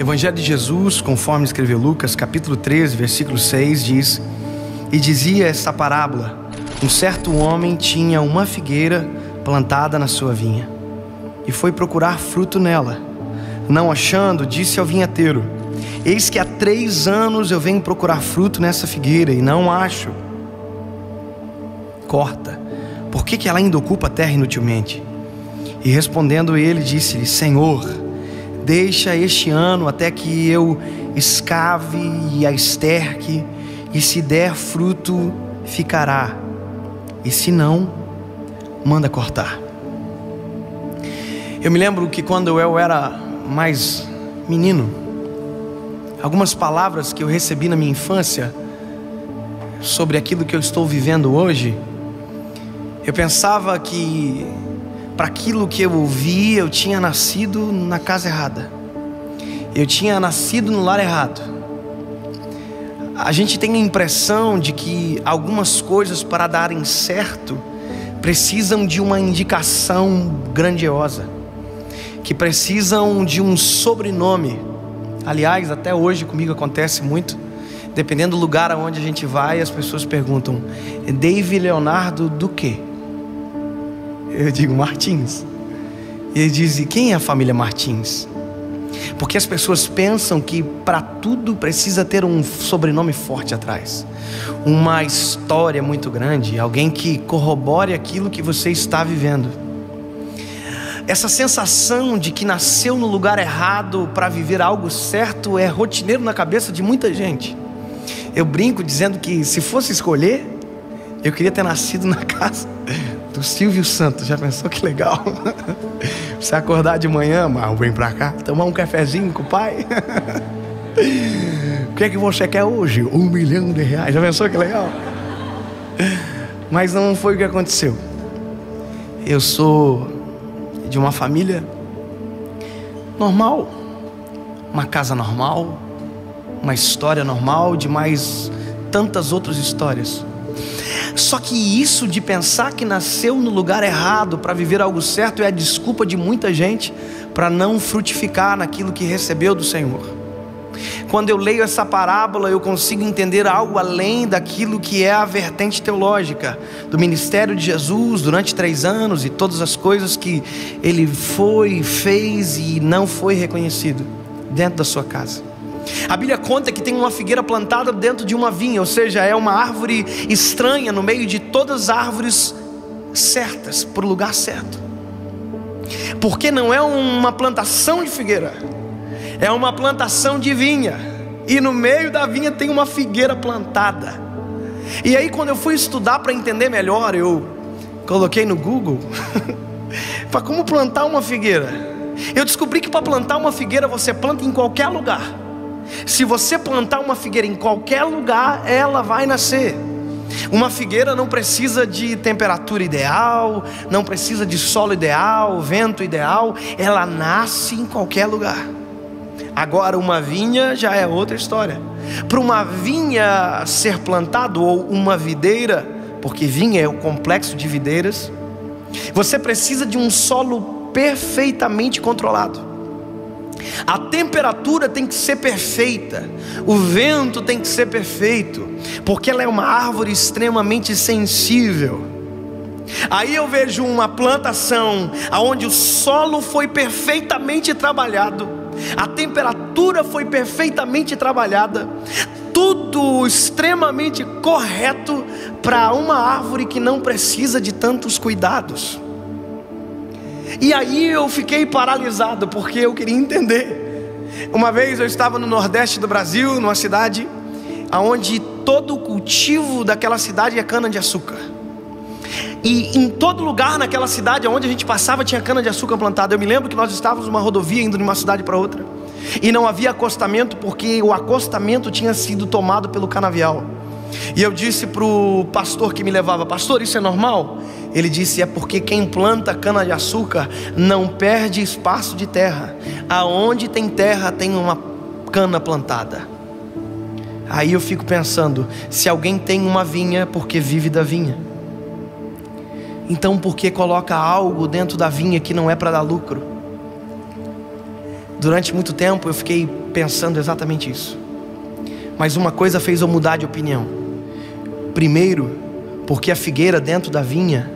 Evangelho de Jesus, conforme escreveu Lucas, capítulo 13, versículo 6, diz: E dizia esta parábola: Um certo homem tinha uma figueira plantada na sua vinha, e foi procurar fruto nela. Não achando, disse ao vinhateiro: Eis que há 3 anos eu venho procurar fruto nessa figueira, e não acho. Corta, por que ela ainda ocupa a terra inutilmente? E respondendo ele, disse-lhe: Senhor, deixa este ano até que eu escave e a esterque, e se der fruto, ficará, e se não, manda cortar. Eu me lembro que quando eu era mais menino, algumas palavras que eu recebi na minha infância sobre aquilo que eu estou vivendo hoje, eu pensava que para aquilo que eu ouvi, eu tinha nascido na casa errada, eu tinha nascido no lar errado. A gente tem a impressão de que algumas coisas, para darem certo, precisam de uma indicação grandiosa, que precisam de um sobrenome. Aliás, até hoje comigo acontece muito. Dependendo do lugar aonde a gente vai, as pessoas perguntam: David Leonardo do quê? Eu digo: Martins. E ele diz: e quem é a família Martins? Porque as pessoas pensam que para tudo precisa ter um sobrenome forte atrás, uma história muito grande, alguém que corrobore aquilo que você está vivendo. Essa sensação de que nasceu no lugar errado para viver algo certo é rotineiro na cabeça de muita gente. Eu brinco dizendo que, se fosse escolher, eu queria ter nascido na casa do Silvio Santos. Já pensou que legal? Você acordar de manhã, mas vem pra cá, tomar um cafezinho com o pai. O que é que você quer hoje? R$1 milhão. Já pensou que legal? Mas não foi o que aconteceu. Eu sou de uma família normal, uma casa normal, uma história normal, de mais tantas outras histórias. Só que isso de pensar que nasceu no lugar errado para viver algo certo é a desculpa de muita gente para não frutificar naquilo que recebeu do Senhor. Quando eu leio essa parábola, eu consigo entender algo além daquilo que é a vertente teológica do ministério de Jesus durante 3 anos e todas as coisas que ele fez e não foi reconhecido dentro da sua casa. A Bíblia conta que tem uma figueira plantada dentro de uma vinha, ou seja, é uma árvore estranha no meio de todas as árvores certas, para o lugar certo. Porque não é uma plantação de figueira, é uma plantação de vinha, e no meio da vinha tem uma figueira plantada. E aí, quando eu fui estudar para entender melhor, eu coloquei no Google para como plantar uma figueira. Eu descobri que para plantar uma figueira você planta em qualquer lugar. Se você plantar uma figueira em qualquer lugar, ela vai nascer. Uma figueira não precisa de temperatura ideal, não precisa de solo ideal, vento ideal, ela nasce em qualquer lugar. Agora, uma vinha já é outra história. Para uma vinha ser plantado, ou uma videira, porque vinha é o complexo de videiras, você precisa de um solo perfeitamente controlado. A temperatura tem que ser perfeita, o vento tem que ser perfeito, porque ela é uma árvore extremamente sensível. Aí eu vejo uma plantação onde o solo foi perfeitamente trabalhado, a temperatura foi perfeitamente trabalhada, tudo extremamente correto para uma árvore que não precisa de tantos cuidados. E aí eu fiquei paralisado, porque eu queria entender. Uma vez eu estava no nordeste do Brasil, numa cidade onde todo o cultivo daquela cidade é cana-de-açúcar. E em todo lugar naquela cidade onde a gente passava tinha cana-de-açúcar plantada. Eu me lembro que nós estávamos numa rodovia indo de uma cidade para outra, e não havia acostamento, porque o acostamento tinha sido tomado pelo canavial. E eu disse para o pastor que me levava: pastor, isso é normal? Ele disse: é porque quem planta cana-de-açúcar não perde espaço de terra. Aonde tem terra tem uma cana plantada. Aí eu fico pensando, se alguém tem uma vinha, porque vive da vinha, então por que coloca algo dentro da vinha que não é para dar lucro? Durante muito tempo eu fiquei pensando exatamente isso. Mas uma coisa fez eu mudar de opinião. Primeiro, porque a figueira dentro da vinha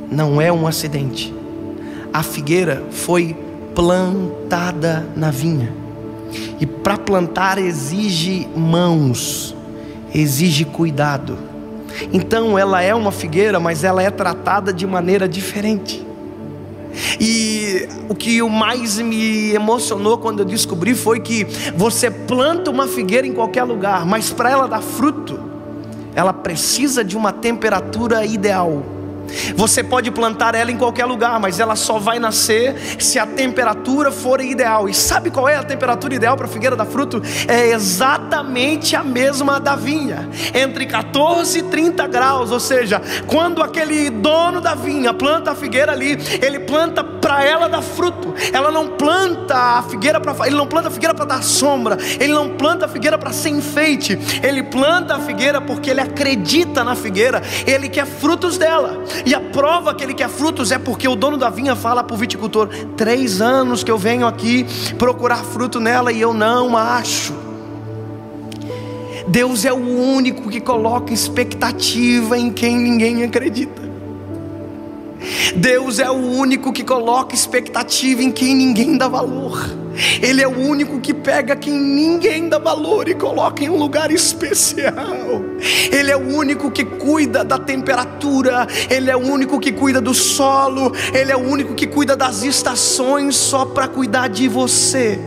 não é um acidente. A figueira foi plantada na vinha. E para plantar exige mãos, exige cuidado. Então ela é uma figueira, mas ela é tratada de maneira diferente. E o que mais me emocionou quando eu descobri foi que você planta uma figueira em qualquer lugar, mas para ela dar fruto, ela precisa de uma temperatura ideal. Você pode plantar ela em qualquer lugar, mas ela só vai nascer se a temperatura for ideal. E sabe qual é a temperatura ideal para a figueira dar fruto? É exatamente a mesma da vinha, entre 14 e 30 graus. Ou seja, quando aquele dono da vinha planta a figueira ali, ele planta para ela dar fruto. Ela não planta a figueira ele não planta a figueira para dar sombra, ele não planta a figueira para ser enfeite. Ele planta a figueira porque ele acredita na figueira, ele quer frutos dela. E a prova que ele quer frutos é porque o dono da vinha fala para o viticultor: 3 anos que eu venho aqui procurar fruto nela e eu não acho. Deus é o único que coloca expectativa em quem ninguém acredita. Deus é o único que coloca expectativa em quem ninguém dá valor. Ele é o único que pega quem ninguém dá valor e coloca em um lugar especial. Ele é o único que cuida da temperatura, ele é o único que cuida do solo, ele é o único que cuida das estações só para cuidar de você.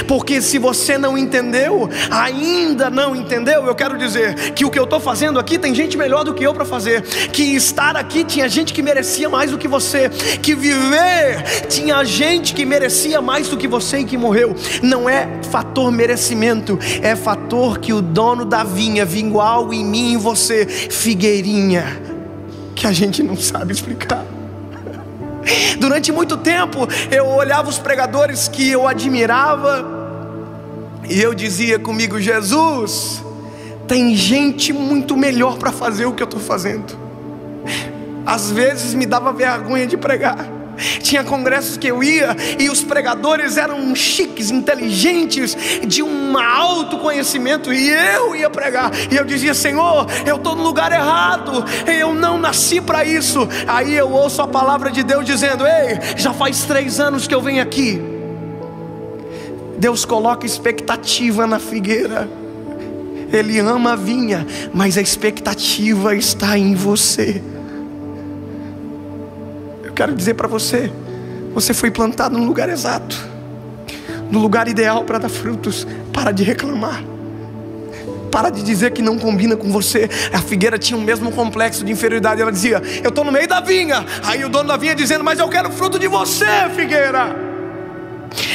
Porque se você não entendeu, ainda não entendeu, eu quero dizer que o que eu estou fazendo aqui tem gente melhor do que eu para fazer. Que estar aqui tinha gente que merecia mais do que você. Que viver tinha gente que merecia mais do que você e que morreu. Não é fator merecimento, é fator que o dono da vinha viu algo em mim e em você, figueirinha, que a gente não sabe explicar. Durante muito tempo eu olhava os pregadores que eu admirava e eu dizia comigo: Jesus, tem gente muito melhor para fazer o que eu estou fazendo. Às vezes me dava vergonha de pregar. Tinha congressos que eu ia e os pregadores eram chiques, inteligentes, de um alto conhecimento, e eu ia pregar e eu dizia: Senhor, eu estou no lugar errado, eu não nasci para isso. Aí eu ouço a palavra de Deus dizendo: ei, já faz 3 anos que eu venho aqui. Deus coloca expectativa na figueira. Ele ama a vinha, mas a expectativa está em você. Eu quero dizer para você, você foi plantado no lugar exato, no lugar ideal para dar frutos. Para de reclamar, para de dizer que não combina com você. A figueira tinha o mesmo complexo de inferioridade. Ela dizia: eu estou no meio da vinha. Aí o dono da vinha dizendo: mas eu quero fruto de você, figueira.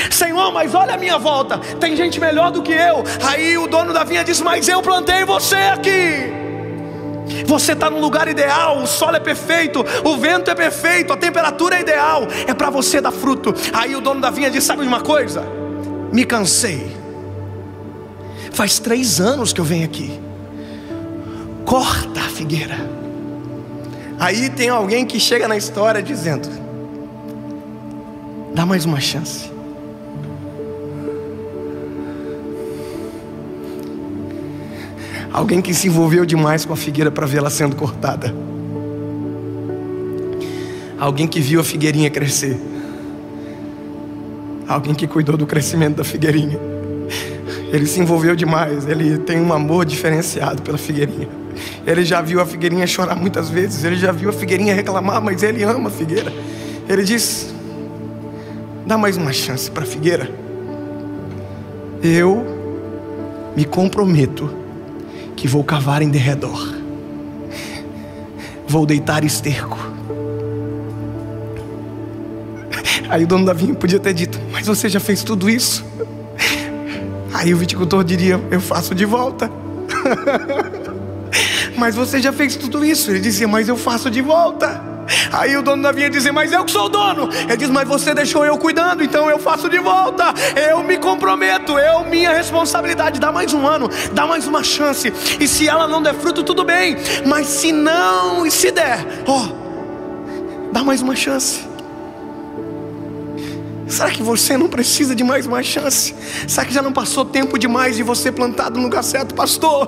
Senhor, mas olha a minha volta, tem gente melhor do que eu. Aí o dono da vinha disse: mas eu plantei você aqui. Você está no lugar ideal, o solo é perfeito, o vento é perfeito, a temperatura é ideal, é para você dar fruto. Aí o dono da vinha disse: sabe de uma coisa? Me cansei. Faz 3 anos que eu venho aqui. Corta a figueira. Aí tem alguém que chega na história dizendo: dá mais uma chance. Alguém que se envolveu demais com a figueira para vê-la sendo cortada. Alguém que viu a figueirinha crescer. Alguém que cuidou do crescimento da figueirinha. Ele se envolveu demais. Ele tem um amor diferenciado pela figueirinha. Ele já viu a figueirinha chorar muitas vezes. Ele já viu a figueirinha reclamar, mas ele ama a figueira. Ele diz: dá mais uma chance para a figueira. Eu me comprometo que vou cavar em derredor, vou deitar esterco. Aí o dono da vinha podia ter dito: mas você já fez tudo isso? Aí o viticultor diria: eu faço de volta. Mas você já fez tudo isso? Ele dizia: mas eu faço de volta. Aí o dono da vinha dizia: mas eu que sou o dono. Ele diz: mas você deixou eu cuidando, então eu faço de volta. Eu me comprometo, minha responsabilidade. Dá mais um ano, dá mais uma chance. E se ela não der fruto, tudo bem. Mas se não, e se der, dá mais uma chance. Será que você não precisa de mais uma chance? Será que já não passou tempo demais de você plantado no lugar certo? Pastor,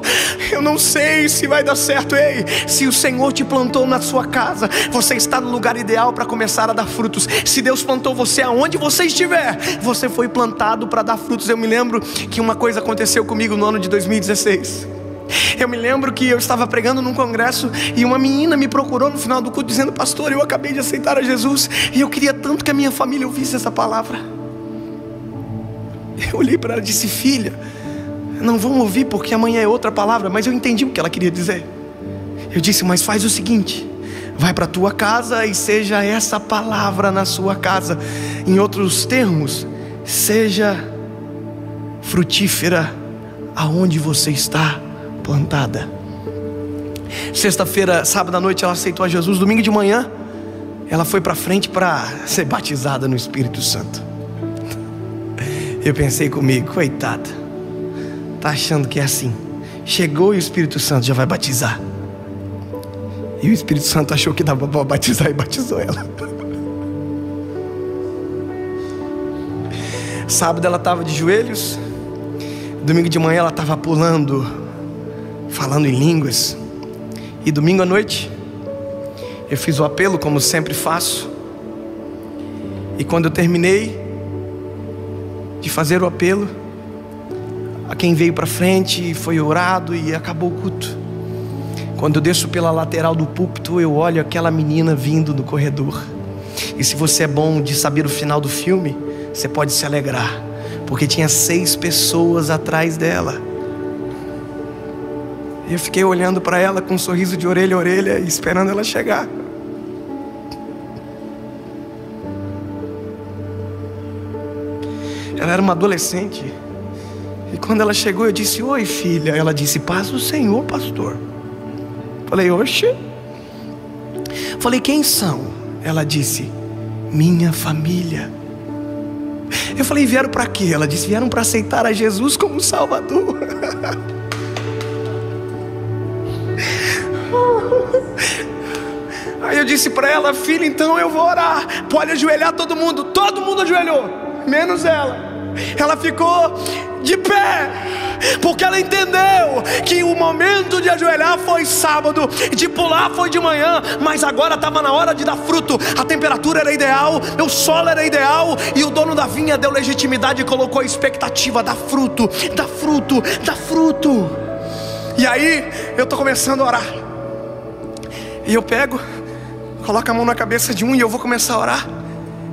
eu não sei se vai dar certo. Ei, se o Senhor te plantou na sua casa, você está no lugar ideal para começar a dar frutos. Se Deus plantou você aonde você estiver, você foi plantado para dar frutos. Eu me lembro que uma coisa aconteceu comigo no ano de 2016. Eu me lembro que eu estava pregando num congresso e uma menina me procurou no final do culto dizendo: pastor, eu acabei de aceitar a Jesus e eu queria tanto que a minha família ouvisse essa palavra. Eu olhei para ela e disse: filha, não vão ouvir porque amanhã é outra palavra. Mas eu entendi o que ela queria dizer. Eu disse: mas faz o seguinte, vai para a tua casa e seja essa palavra na sua casa. Em outros termos, seja frutífera aonde você está plantada. Sexta-feira, sábado à noite, ela aceitou a Jesus. Domingo de manhã, ela foi para frente para ser batizada no Espírito Santo. Eu pensei comigo: coitada, tá achando que é assim, chegou e o Espírito Santo já vai batizar. E o Espírito Santo achou que dava para batizar e batizou ela. Sábado ela estava de joelhos. Domingo de manhã ela estava pulando, falando em línguas. E domingo à noite eu fiz o apelo, como sempre faço. E quando eu terminei de fazer o apelo, a quem veio para frente foi orado e acabou o culto. Quando eu desço pela lateral do púlpito, eu olho aquela menina vindo no corredor. E se você é bom de saber o final do filme, você pode se alegrar, porque tinha 6 pessoas atrás dela. Eu fiquei olhando para ela com um sorriso de orelha a orelha, esperando ela chegar. Ela era uma adolescente. E quando ela chegou, eu disse: oi, filha. Ela disse: paz do Senhor, pastor. Falei: oxe. Falei: quem são? Ela disse: minha família. Eu falei: vieram para quê? Ela disse: vieram para aceitar a Jesus como Salvador. Aí eu disse para ela: filha, então eu vou orar. Pode ajoelhar todo mundo. Todo mundo ajoelhou, menos ela. Ela ficou de pé, porque ela entendeu que o momento de ajoelhar foi sábado, de pular foi de manhã, mas agora estava na hora de dar fruto. A temperatura era ideal, o solo era ideal, e o dono da vinha deu legitimidade e colocou a expectativa: dá fruto, dá fruto, dá fruto. E aí eu estou começando a orar, e eu pego, coloco a mão na cabeça de um e eu vou começar a orar.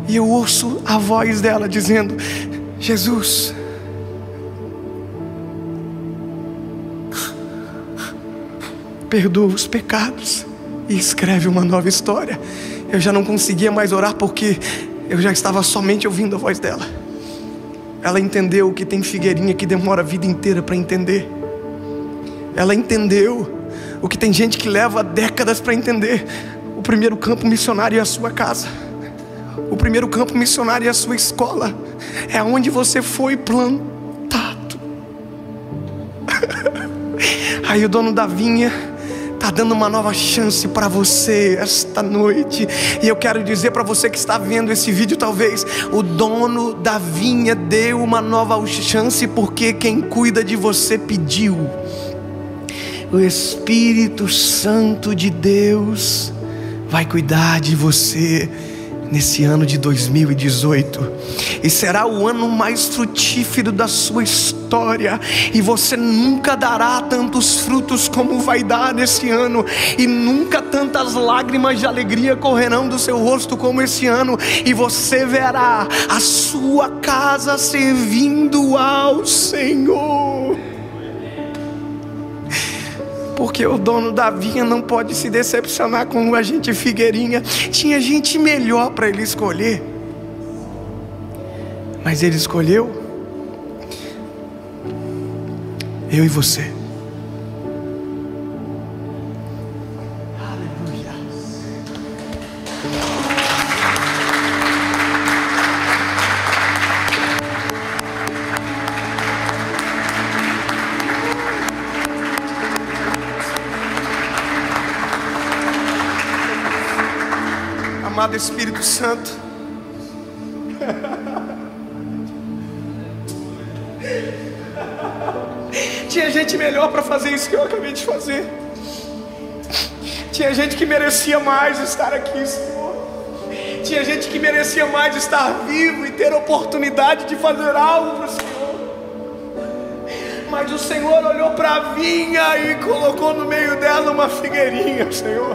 E eu ouço a voz dela dizendo: Jesus, perdoa os pecados e escreve uma nova história. Eu já não conseguia mais orar porque eu já estava somente ouvindo a voz dela. Ela entendeu que tem figueirinha que demora a vida inteira para entender. Ela entendeu o que tem gente que leva décadas para entender. O primeiro campo missionário é a sua casa. O primeiro campo missionário é a sua escola. É onde você foi plantado. Aí o dono da vinha está dando uma nova chance para você esta noite. E eu quero dizer para você que está vendo esse vídeo, talvez o dono da vinha deu uma nova chance porque quem cuida de você pediu. O Espírito Santo de Deus vai cuidar de você nesse ano de 2018, e será o ano mais frutífero da sua história, e você nunca dará tantos frutos como vai dar nesse ano, e nunca tantas lágrimas de alegria correrão do seu rosto como esse ano, e você verá a sua casa servindo ao Senhor. Porque o dono da vinha não pode se decepcionar com a gente figueirinha. Tinha gente melhor para ele escolher, mas ele escolheu eu e você. Aleluia. Amado Espírito Santo, Tinha gente melhor para fazer isso que eu acabei de fazer. Tinha gente que merecia mais estar aqui, Senhor. Tinha gente que merecia mais estar vivo e ter a oportunidade de fazer algo para o Senhor. Mas o Senhor olhou para a vinha e colocou no meio dela uma figueirinha, Senhor.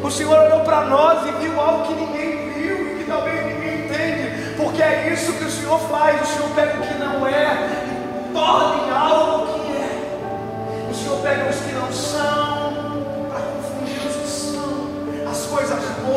O Senhor olhou para nós e viu algo que ninguém viu e que talvez ninguém entende, porque é isso que o Senhor faz. O Senhor pega o que não é e torna em algo que é. O Senhor pega os que não são para confundir os que são. As coisas boas